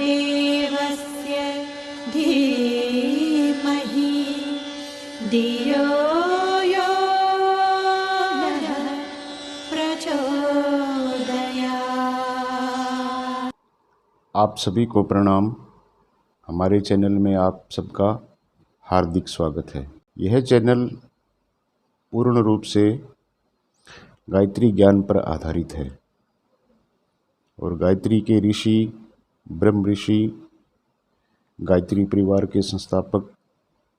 देवस्य धीमहि धियो यो नः प्रचोदयात्। आप सभी को प्रणाम। हमारे चैनल में आप सबका हार्दिक स्वागत है। यह चैनल पूर्ण रूप से गायत्री ज्ञान पर आधारित है और गायत्री के ऋषि ब्रह्म ऋषि, गायत्री परिवार के संस्थापक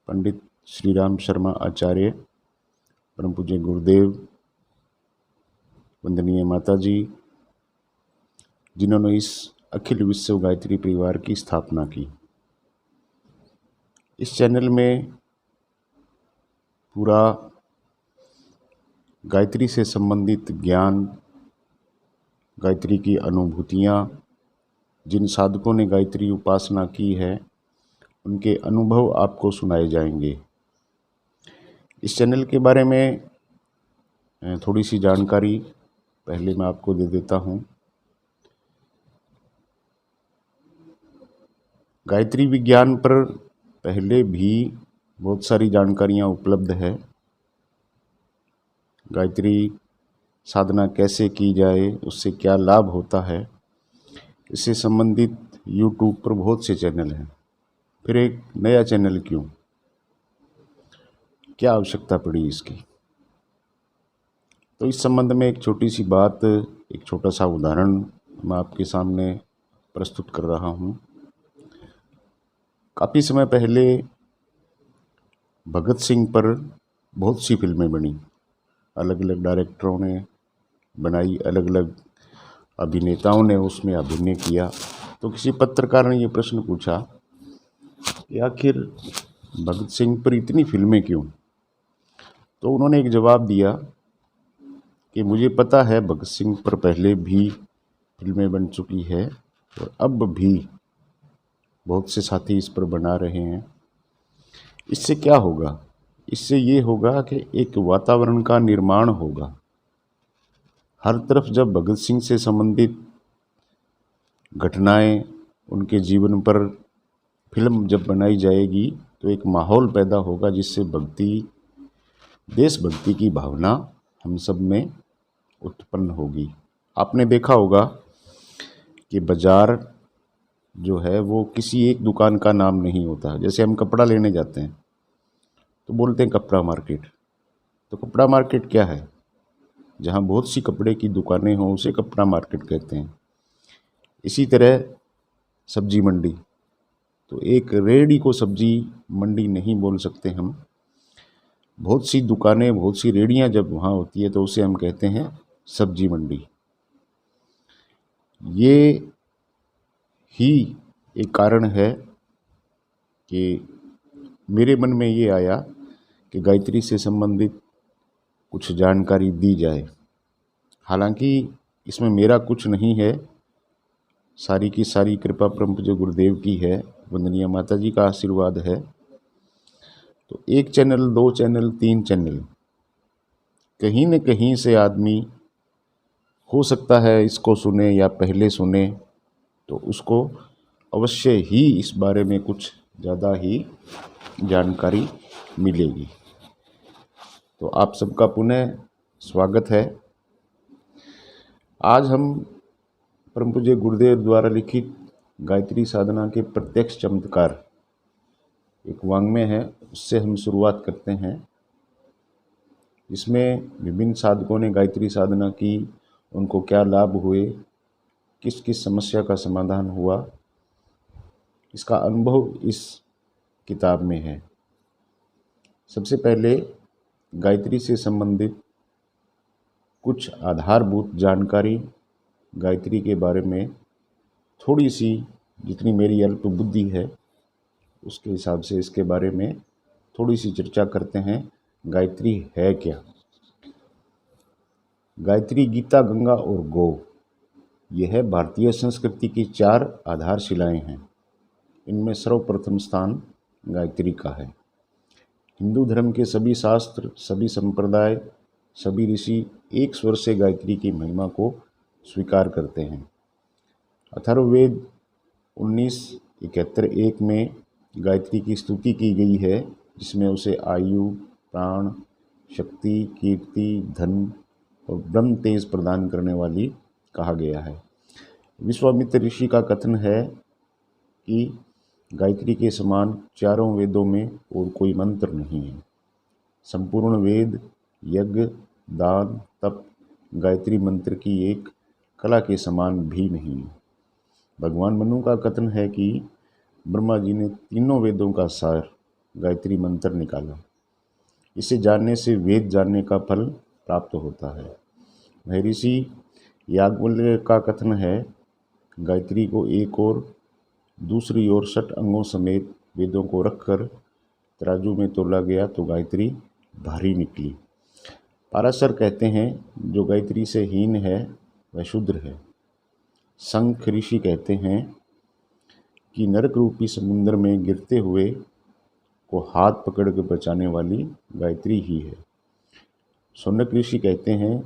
पंडित श्री राम शर्मा आचार्य, परम पूज्य गुरुदेव, वंदनीय माता जी, जिन्होंने इस अखिल विश्व गायत्री परिवार की स्थापना की। इस चैनल में पूरा गायत्री से संबंधित ज्ञान, गायत्री की अनुभूतियाँ, जिन साधकों ने गायत्री उपासना की है उनके अनुभव आपको सुनाए जाएंगे। इस चैनल के बारे में थोड़ी सी जानकारी पहले मैं आपको दे देता हूँ। गायत्री विज्ञान पर पहले भी बहुत सारी जानकारियाँ उपलब्ध है। गायत्री साधना कैसे की जाए, उससे क्या लाभ होता है, इससे संबंधित YouTube पर बहुत से चैनल हैं। फिर एक नया चैनल क्यों, क्या आवश्यकता पड़ी इसकी? तो इस संबंध में एक छोटी सी बात, एक छोटा सा उदाहरण मैं आपके सामने प्रस्तुत कर रहा हूँ। काफ़ी समय पहले भगत सिंह पर बहुत सी फिल्में बनी, अलग अलग डायरेक्टरों ने बनाई, अलग अलग अभिनेताओं ने उसमें अभिनय किया। तो किसी पत्रकार ने ये प्रश्न पूछा कि आखिर भगत सिंह पर इतनी फिल्में क्यों? तो उन्होंने एक जवाब दिया कि मुझे पता है भगत सिंह पर पहले भी फिल्में बन चुकी है और अब भी बहुत से साथी इस पर बना रहे हैं। इससे क्या होगा? इससे ये होगा कि एक वातावरण का निर्माण होगा। हर तरफ जब भगत सिंह से संबंधित घटनाएं, उनके जीवन पर फिल्म जब बनाई जाएगी तो एक माहौल पैदा होगा जिससे भक्ति, देशभक्ति की भावना हम सब में उत्पन्न होगी। आपने देखा होगा कि बाज़ार जो है वो किसी एक दुकान का नाम नहीं होता। जैसे हम कपड़ा लेने जाते हैं तो बोलते हैं कपड़ा मार्केट। तो कपड़ा मार्केट क्या है? जहाँ बहुत सी कपड़े की दुकानें हों उसे कपड़ा मार्केट कहते हैं। इसी तरह सब्जी मंडी, तो एक रेहड़ी को सब्जी मंडी नहीं बोल सकते हम। बहुत सी दुकानें, बहुत सी रेहड़ियाँ जब वहाँ होती है तो उसे हम कहते हैं सब्जी मंडी। ये ही एक कारण है कि मेरे मन में ये आया कि गायत्री से संबंधित कुछ जानकारी दी जाए। हालांकि इसमें मेरा कुछ नहीं है, सारी की सारी कृपा परम पूज्य गुरुदेव की है, वंदनीय माता जी का आशीर्वाद है। तो एक चैनल, दो चैनल, तीन चैनल, कहीं न कहीं से आदमी हो सकता है इसको सुने या पहले सुने तो उसको अवश्य ही इस बारे में कुछ ज़्यादा ही जानकारी मिलेगी। तो आप सबका पुनः स्वागत है। आज हम परम पूज्य गुरुदेव द्वारा लिखित गायत्री साधना के प्रत्यक्ष चमत्कार एक वाङ्मय है, उससे हम शुरुआत करते हैं। इसमें विभिन्न साधकों ने गायत्री साधना की, उनको क्या लाभ हुए, किस किस समस्या का समाधान हुआ, इसका अनुभव इस किताब में है। सबसे पहले गायत्री से संबंधित कुछ आधारभूत जानकारी, गायत्री के बारे में थोड़ी सी, जितनी मेरी अल्प बुद्धि है उसके हिसाब से इसके बारे में थोड़ी सी चर्चा करते हैं। गायत्री है क्या? गायत्री गीता, गंगा और गौ, यह भारतीय संस्कृति की चार आधारशिलाएं हैं। इनमें सर्वप्रथम स्थान गायत्री का है। हिंदू धर्म के सभी शास्त्र, सभी संप्रदाय, सभी ऋषि एक स्वर से गायत्री की महिमा को स्वीकार करते हैं। अथर्ववेद 1971 में गायत्री की स्तुति की गई है, जिसमें उसे आयु, प्राण, शक्ति, कीर्ति, धन और ब्रह्म तेज प्रदान करने वाली कहा गया है। विश्वामित्र ऋषि का कथन है कि गायत्री के समान चारों वेदों में और कोई मंत्र नहीं है। संपूर्ण वेद, यज्ञ, दान, तप गायत्री मंत्र की एक कला के समान भी नहीं है। भगवान मनु का कथन है कि ब्रह्मा जी ने तीनों वेदों का सार गायत्री मंत्र निकाला। इसे जानने से वेद जानने का फल प्राप्त होता है। महर्षि याज्ञवल्क्य का कथन है, गायत्री को एक और दूसरी ओर 6 अंगों समेत वेदों को रखकर तराजू में तोला गया तो गायत्री भारी निकली। पाराशर कहते हैं, जो गायत्री से हीन है वह शूद्र है। शंख ऋषि कहते हैं कि नरक रूपी समुद्र में गिरते हुए को हाथ पकड़ कर बचाने वाली गायत्री ही है। शौनक ऋषि कहते हैं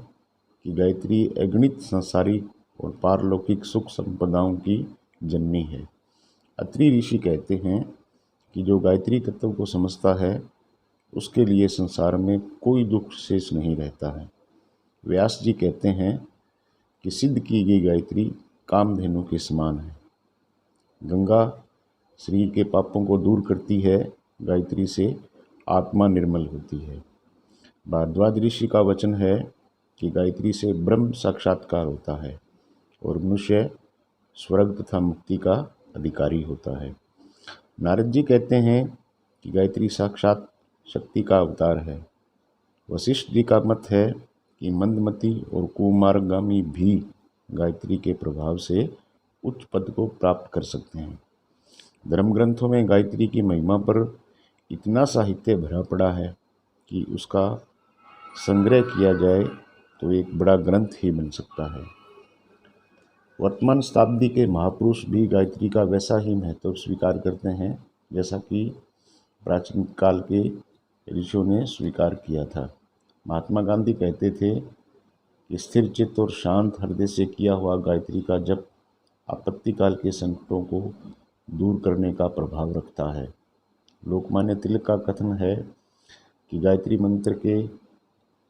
कि गायत्री अगणित संसारिक और पारलौकिक सुख संपदाओं की जननी है। अत्रि ऋषि कहते हैं कि जो गायत्री तत्व को समझता है उसके लिए संसार में कोई दुख शेष नहीं रहता है। व्यास जी कहते हैं कि सिद्ध की गई गायत्री कामधेनु के समान है। गंगा शरीर के पापों को दूर करती है, गायत्री से आत्मा निर्मल होती है। भारद्वाज ऋषि का वचन है कि गायत्री से ब्रह्म साक्षात्कार होता है और मनुष्य स्वर्ग तथा मुक्ति का अधिकारी होता है। नारद जी कहते हैं कि गायत्री साक्षात शक्ति का अवतार है। वशिष्ठ जी का मत है कि मंदमती और कुमार्गामी भी गायत्री के प्रभाव से उच्च पद को प्राप्त कर सकते हैं। धर्म ग्रंथों में गायत्री की महिमा पर इतना साहित्य भरा पड़ा है कि उसका संग्रह किया जाए तो एक बड़ा ग्रंथ ही बन सकता है। वर्तमान शताब्दी के महापुरुष भी गायत्री का वैसा ही महत्व स्वीकार करते हैं जैसा कि प्राचीन काल के ऋषियों ने स्वीकार किया था। महात्मा गांधी कहते थे कि स्थिर चित्त और शांत हृदय से किया हुआ गायत्री का जप आपत्ति काल के संकटों को दूर करने का प्रभाव रखता है। लोकमान्य तिलक का कथन है कि गायत्री मंत्र के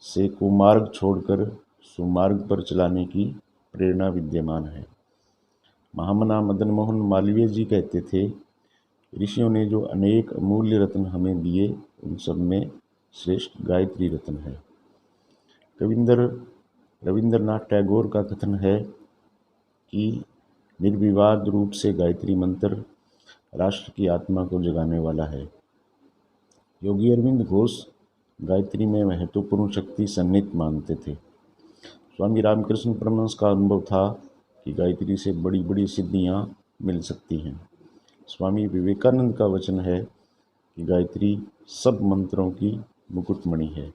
से कुमार्ग छोड़कर सुमार्ग पर चलाने की प्रेरणा विद्यमान है। महामना मदन मोहन मालवीय जी कहते थे, ऋषियों ने जो अनेक अमूल्य रत्न हमें दिए उन सब में श्रेष्ठ गायत्री रत्न है। रविंद्रनाथ टैगोर का कथन है कि निर्विवाद रूप से गायत्री मंत्र राष्ट्र की आत्मा को जगाने वाला है। योगी अरविंद घोष गायत्री में महत्वपूर्ण शक्ति सन्निहित मानते थे। स्वामी रामकृष्ण परमहंस का अनुभव था कि गायत्री से बड़ी बड़ी सिद्धियां मिल सकती हैं। स्वामी विवेकानंद का वचन है कि गायत्री सब मंत्रों की मुकुटमणि है।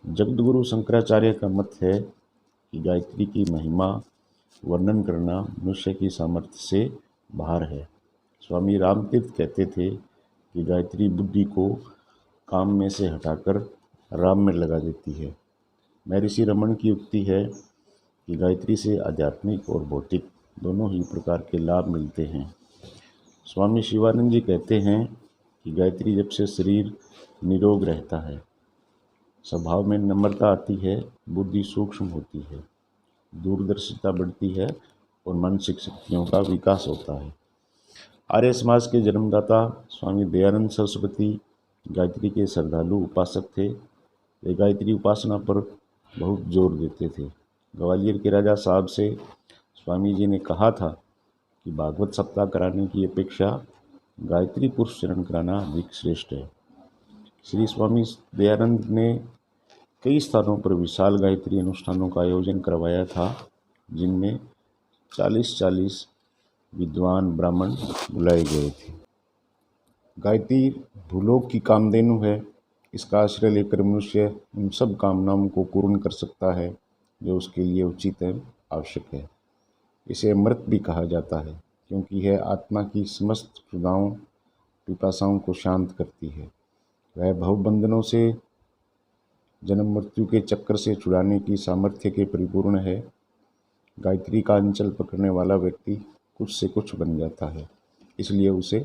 जगतगुरु शंकराचार्य का मत है कि गायत्री की महिमा वर्णन करना मनुष्य की सामर्थ्य से बाहर है। स्वामी रामतीर्थ कहते थे कि गायत्री बुद्धि को काम में से हटाकर राम में लगा देती है। महर्षि रमन की उक्ति है कि गायत्री से आध्यात्मिक और भौतिक दोनों ही प्रकार के लाभ मिलते हैं। स्वामी शिवानंद जी कहते हैं कि गायत्री जब से शरीर निरोग रहता है, स्वभाव में नम्रता आती है, बुद्धि सूक्ष्म होती है, दूरदर्शिता बढ़ती है और मानसिक शक्तियों का विकास होता है। आर्य समाज के जन्मदाता स्वामी दयानंद सरस्वती गायत्री के श्रद्धालु उपासक थे। वे गायत्री उपासना पर बहुत जोर देते थे। ग्वालियर के राजा साहब से स्वामी जी ने कहा था कि भागवत सप्ताह कराने की अपेक्षा गायत्री पुरुष चरण कराना अधिक श्रेष्ठ है। श्री स्वामी दयानंद ने कई स्थानों पर विशाल गायत्री अनुष्ठानों का आयोजन करवाया था, जिनमें 40-40 विद्वान ब्राह्मण बुलाए गए थे। गायत्री भूलोक की कामधेनु है। इसका आश्रय लेकर मनुष्य उन सब कामनाओं को पूर्ण कर सकता है जो उसके लिए उचित एवं आवश्यक है। इसे अमृत भी कहा जाता है क्योंकि यह आत्मा की समस्त क्षुधाओं पिपासाओं को शांत करती है। वह भवबंधनों से, जन्म मृत्यु के चक्कर से छुड़ाने की सामर्थ्य के परिपूर्ण है। गायत्री का अंचल पकड़ने वाला व्यक्ति कुछ से कुछ बन जाता है, इसलिए उसे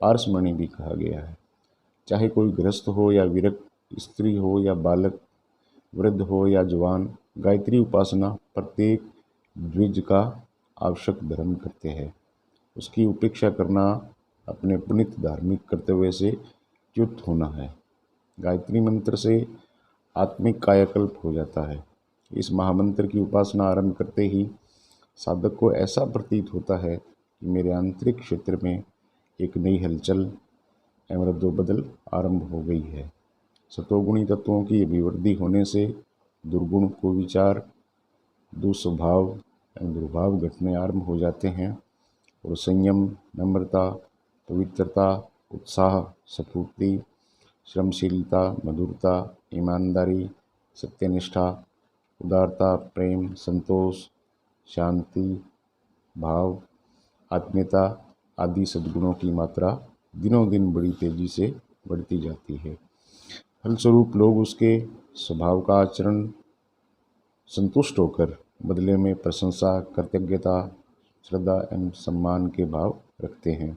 पारसमणि भी कहा गया है। चाहे कोई गृहस्थ हो या विरक्त, स्त्री हो या बालक, वृद्ध हो या जवान, गायत्री उपासना प्रत्येक द्विज का आवश्यक धर्म करते हैं। उसकी उपेक्षा करना अपने पुनित धार्मिक कर्तव्य से च्युत होना है। गायत्री मंत्र से आत्मिक कायाकल्प हो जाता है। इस महामंत्र की उपासना आरंभ करते ही साधक को ऐसा प्रतीत होता है कि मेरे आंतरिक क्षेत्र में एक नई हलचल एवं रद्दोबदल आरंभ हो गई है। सतोगुणी तत्वों की अभिवृद्धि होने से दुर्गुण कुविचार, दुस्वभाव एवं दुर्भाव घटने आरंभ हो जाते हैं और संयम, नम्रता, पवित्रता, उत्साह, स्फूर्ति, श्रमशीलता, मधुरता, ईमानदारी, सत्यनिष्ठा, उदारता, प्रेम, संतोष, शांति, भाव, आत्मीयता आदि सद्गुणों की मात्रा दिनों दिन बड़ी तेजी से बढ़ती जाती है। फलस्वरूप लोग उसके स्वभाव का आचरण संतुष्ट होकर बदले में प्रशंसा, कृतज्ञता, श्रद्धा एवं सम्मान के भाव रखते हैं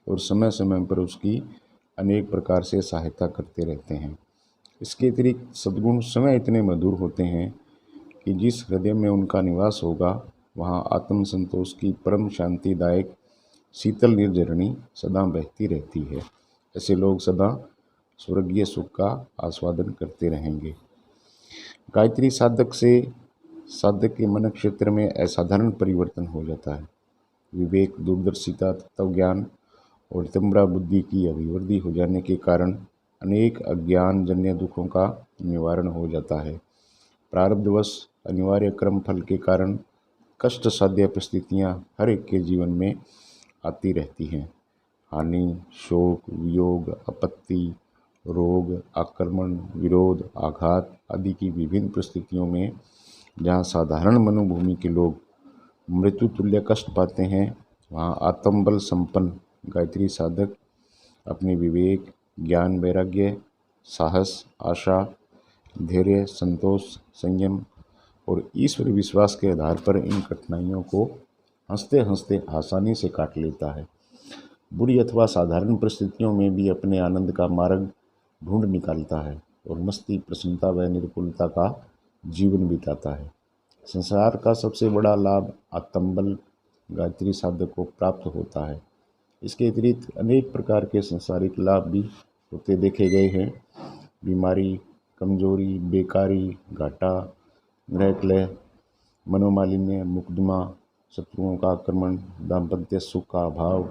और समय समय पर उसकी अनेक प्रकार से सहायता करते रहते हैं। इसके अतिरिक्त सद्गुण स्वयं इतने मधुर होते हैं कि जिस हृदय में उनका निवास होगा वहाँ आत्म संतोष की परम शांतिदायक शीतल निर्झरणी सदा बहती रहती है। ऐसे लोग सदा स्वर्गीय सुख का आस्वादन करते रहेंगे। गायत्री साधक से साधक के मन क्षेत्र में असाधारण परिवर्तन हो जाता है। विवेक, दूरदर्शिता, तत्व ज्ञान और तम्रा बुद्धि की अभिवृद्धि हो जाने के कारण अनेक अज्ञान जन्य दुखों का निवारण हो जाता है। प्रारब्धवश अनिवार्य कर्म फल के कारण कष्ट साध्य परिस्थितियाँ हर एक के जीवन में आती रहती हैं। हानि, शोक, वियोग, आपत्ति, रोग, आक्रमण, विरोध, आघात आदि की विभिन्न परिस्थितियों में जहाँ साधारण मनोभूमि के लोग मृत्यु तुल्य कष्ट पाते हैं, वहाँ आत्मबल संपन्न गायत्री साधक अपने विवेक, ज्ञान, वैराग्य, साहस, आशा, धैर्य, संतोष, संयम और ईश्वर विश्वास के आधार पर इन कठिनाइयों को हंसते हंसते आसानी से काट लेता है। बुरी अथवा साधारण परिस्थितियों में भी अपने आनंद का मार्ग ढूंढ निकालता है और मस्ती, प्रसन्नता व निर्कुलता का जीवन बिताता है। संसार का सबसे बड़ा लाभ आत्मबल गायत्री साधक को प्राप्त होता है। इसके अतिरिक्त अनेक प्रकार के संसारिक लाभ भी होते देखे गए हैं। बीमारी, कमजोरी, बेकारी, घाटा, ग्रहकलह, मनोमालिन्य, मुकदमा, शत्रुओं का आक्रमण, दाम्पत्य सुख का अभाव,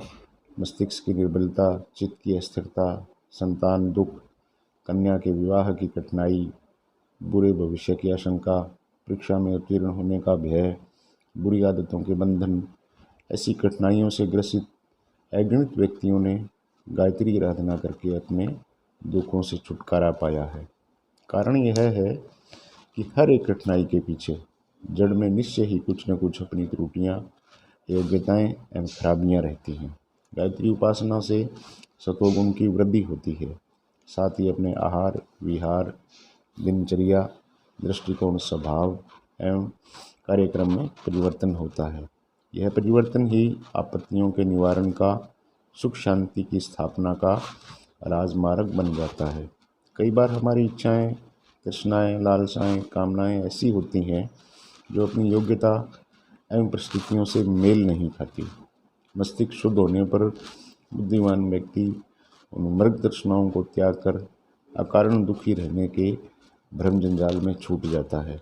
मस्तिष्क की निर्बलता, चित्त की अस्थिरता, संतान दुख, कन्या के विवाह की कठिनाई, बुरे भविष्य की आशंका, परीक्षा में उत्तीर्ण होने का भय, बुरी आदतों के बंधन, ऐसी कठिनाइयों से ग्रसित अगणित व्यक्तियों ने गायत्री की आराधना करके अपने दुखों से छुटकारा पाया है। कारण यह है कि हर एक कठिनाई के पीछे जड़ में निश्चय ही कुछ न कुछ अपनी त्रुटियाँ, योग्यताएं एवं खराबियाँ रहती हैं। गायत्री उपासना से सतोगुण की वृद्धि होती है, साथ ही अपने आहार, विहार, दिनचर्या, दृष्टिकोण, स्वभाव एवं कार्यक्रम में परिवर्तन होता है। यह परिवर्तन ही आपत्तियों के निवारण का, सुख शांति की स्थापना का राजमार्ग बन जाता है। कई बार हमारी इच्छाएं, तृष्णाएं, लालसाएं, कामनाएं ऐसी होती हैं जो अपनी योग्यता एवं परिस्थितियों से मेल नहीं खाती। मस्तिष्क शुद्ध होने पर बुद्धिमान व्यक्ति उन मृग तृष्णाओं को त्याग कर अकारण दुखी रहने के भ्रम जंजाल में छूट जाता है।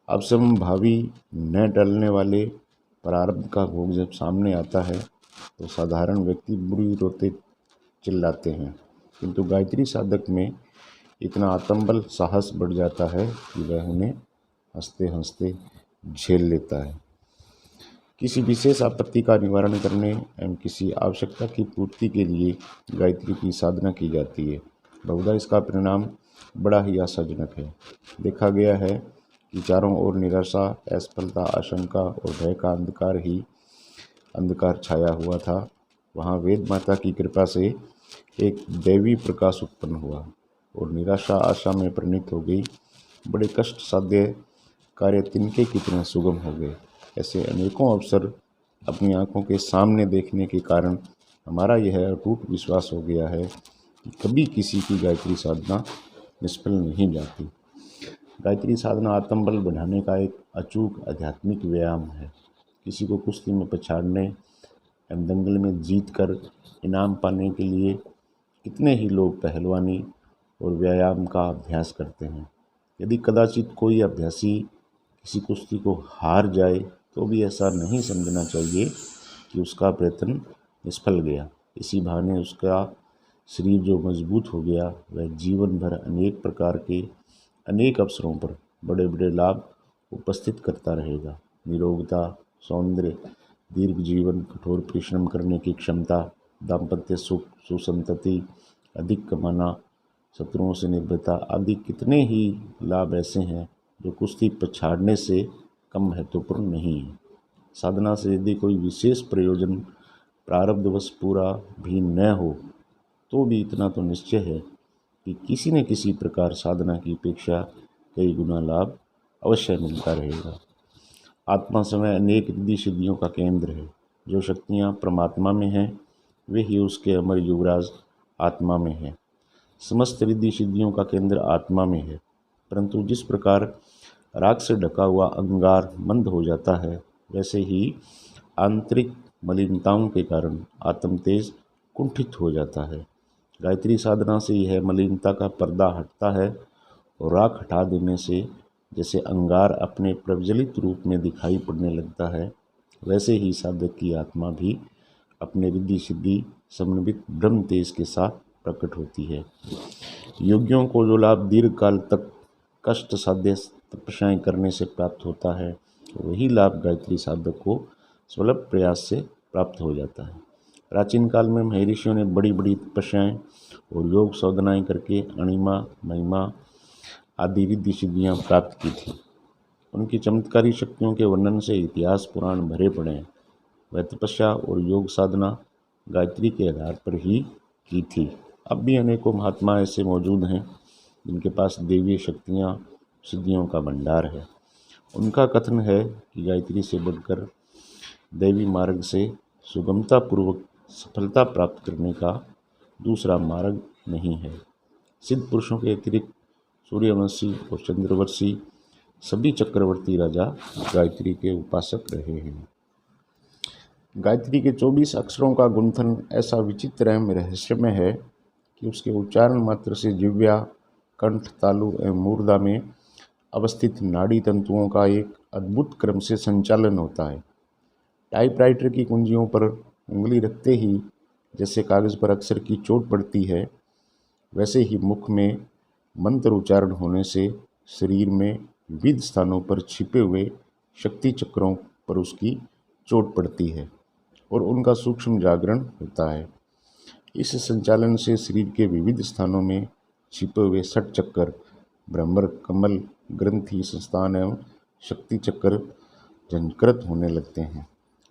अब समभावी न टलने वाले प्रारब्ध का भोग जब सामने आता है तो साधारण व्यक्ति बुरी रोते चिल्लाते हैं, किंतु गायत्री साधक में इतना आत्मबल, साहस बढ़ जाता है कि वह उन्हें हंसते हंसते झेल लेता है। किसी विशेष आपत्ति का निवारण करने एवं किसी आवश्यकता की पूर्ति के लिए गायत्री की साधना की जाती है। बहुधा इसका परिणाम बड़ा ही आशाजनक है। देखा गया है कि चारों ओर निराशा, असफलता, आशंका और भय का अंधकार छाया हुआ था। वहाँ वेद माता की कृपा से एक दैवी प्रकाश उत्पन्न हुआ और निराशा आशा में परिणित हो गई। बड़े कष्ट साध्य कार्य तिनके कितने सुगम हो गए। ऐसे अनेकों अवसर अपनी आंखों के सामने देखने के कारण हमारा यह अटूट विश्वास हो गया है कि कभी किसी की गायत्री साधना निष्फल नहीं जाती। गायत्री साधना आत्मबल बढ़ाने का एक अचूक आध्यात्मिक व्यायाम है। किसी को कुश्ती में पछाड़ने या दंगल में जीत कर इनाम पाने के लिए कितने ही लोग पहलवानी और व्यायाम का अभ्यास करते हैं। यदि कदाचित कोई अभ्यासी किसी कुश्ती को हार जाए तो भी ऐसा नहीं समझना चाहिए कि उसका प्रयत्न निष्फल गया। इसी बहाने उसका शरीर जो मजबूत हो गया वह जीवन भर अनेक प्रकार के अनेक अवसरों पर बड़े बड़े लाभ उपस्थित करता रहेगा। निरोगता, सौंदर्य, दीर्घ जीवन, कठोर परिश्रम करने की क्षमता, दाम्पत्य सुख, सुसंतति, अधिक कमाना, शत्रुओं से निर्भयता आदि कितने ही लाभ ऐसे हैं जो कुश्ती पछाड़ने से कम महत्वपूर्ण नहीं है। साधना से यदि कोई विशेष प्रयोजन प्रारब्धवश पूरा भी न हो तो भी इतना तो निश्चय है कि किसी न किसी प्रकार साधना की अपेक्षा कई गुना लाभ अवश्य मिलता रहेगा। आत्मा समय अनेक रिद्धि सिद्धियों का केंद्र है। जो शक्तियाँ परमात्मा में हैं वे ही उसके अमर युवराज आत्मा में हैं। समस्त रिद्धि सिद्धियों का केंद्र आत्मा में है, परंतु जिस प्रकार राख से ढका हुआ अंगार मंद हो जाता है वैसे ही आंतरिक मलिनताओं के कारण आत्म तेज कुंठित हो जाता है। गायत्री साधना से यह मलिनता का पर्दा हटता है और राख हटा देने से जैसे अंगार अपने प्रज्वलित रूप में दिखाई पड़ने लगता है, वैसे ही साधक की आत्मा भी अपने रिद्धि सिद्धि समन्वित ब्रह्म तेज के साथ प्रकट होती है। योगियों को जो लाभ दीर्घ काल तक कष्ट साध्य तपस्याएं करने से प्राप्त होता है, वही लाभ गायत्री साधक को सुलभ प्रयास से प्राप्त हो जाता है। प्राचीन काल में महर्षियों ने बड़ी बड़ी तपस्याएं और योग साधनाएं करके अणिमा, महिमा आदि रिद्धि सिद्धियाँ प्राप्त की थी। उनकी चमत्कारी शक्तियों के वर्णन से इतिहास पुराण भरे पड़े हैं। वह तपस्या और योग साधना गायत्री के आधार पर ही की थी। अब भी अनेकों महात्मा ऐसे मौजूद हैं जिनके पास दैवीय शक्तियाँ सिद्धियों का भंडार है। उनका कथन है कि गायत्री से बढ़कर दैवी मार्ग से सुगमतापूर्वक सफलता प्राप्त करने का दूसरा मार्ग नहीं है। सिद्ध पुरुषों के अतिरिक्त सूर्यवंशी और चंद्रवंशी सभी चक्रवर्ती राजा गायत्री के उपासक रहे हैं। गायत्री के 24 अक्षरों का गुंथन ऐसा विचित्र एवं रहस्यमय है कि उसके उच्चारण मात्र से जिह्वा, कंठ, तालु एवं मूर्धा में अवस्थित नाड़ी तंतुओं का एक अद्भुत क्रम से संचालन होता है। टाइपराइटर की कुंजियों पर उंगली रखते ही जैसे कागज पर अक्षर की चोट पड़ती है, वैसे ही मुख में मंत्र उच्चारण होने से शरीर में विविध स्थानों पर छिपे हुए शक्ति चक्रों पर उसकी चोट पड़ती है और उनका सूक्ष्म जागरण होता है। इस संचालन से शरीर के विविध स्थानों में छिपे हुए षट चक्र, भ्रमर, कमल, ग्रंथि, संस्थान एवं शक्ति चक्र झंकृत होने लगते हैं।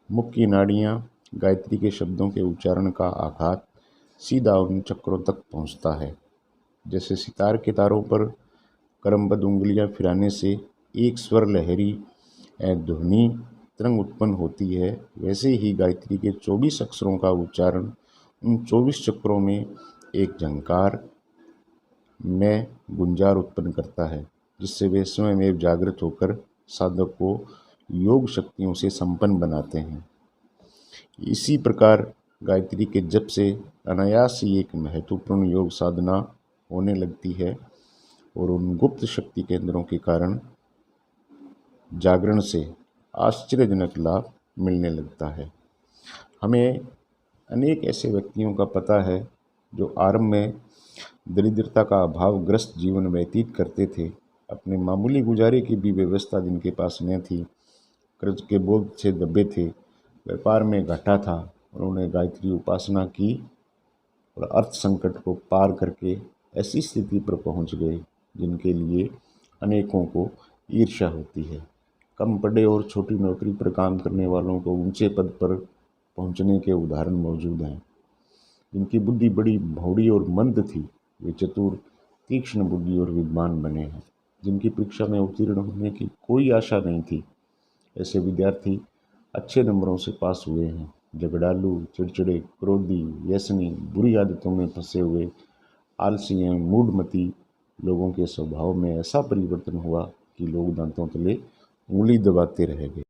मुख की नाड़ियाँ गायत्री के शब्दों के उच्चारण का आघात सीधा उन चक्रों तक पहुँचता है। जैसे सितार के तारों पर क्रमबद्ध उंगलियां फिराने से एक स्वर लहरी ध्वनि तरंग उत्पन्न होती है, वैसे ही गायत्री के 24 अक्षरों का उच्चारण उन 24 चक्रों में एक झंकार में गुंजार उत्पन्न करता है, जिससे वे स्वयं जागृत होकर साधक को योग शक्तियों से संपन्न बनाते हैं। इसी प्रकार गायत्री के जप से अनायास ही एक महत्वपूर्ण योग साधना होने लगती है और उन गुप्त शक्ति केंद्रों के कारण जागरण से आश्चर्यजनक लाभ मिलने लगता है। हमें अनेक ऐसे व्यक्तियों का पता है जो आरंभ में दरिद्रता का अभावग्रस्त जीवन व्यतीत करते थे। अपने मामूली गुजारे की भी व्यवस्था जिनके पास न थी, कर्ज के बोझ से दबे थे, व्यापार में घाटा था, उन्होंने गायत्री उपासना की और अर्थ संकट को पार करके ऐसी स्थिति पर पहुंच गए जिनके लिए अनेकों को ईर्ष्या होती है। कम पढ़े और छोटी नौकरी पर काम करने वालों को ऊंचे पद पर पहुंचने के उदाहरण मौजूद हैं। जिनकी बुद्धि बड़ी भौड़ी और मंद थी, वे चतुर, तीक्ष्ण बुद्धि और विद्वान बने हैं। जिनकी परीक्षा में उत्तीर्ण होने की कोई आशा नहीं थी, ऐसे विद्यार्थी अच्छे नंबरों से पास हुए हैं। झगड़ालू, चिड़चिड़े, क्रोधी, व्यसनी, बुरी आदतों में फंसे हुए, आलसी एवं मूढ़मती लोगों के स्वभाव में ऐसा परिवर्तन हुआ कि लोग दांतों तले उंगली दबाते रह गए।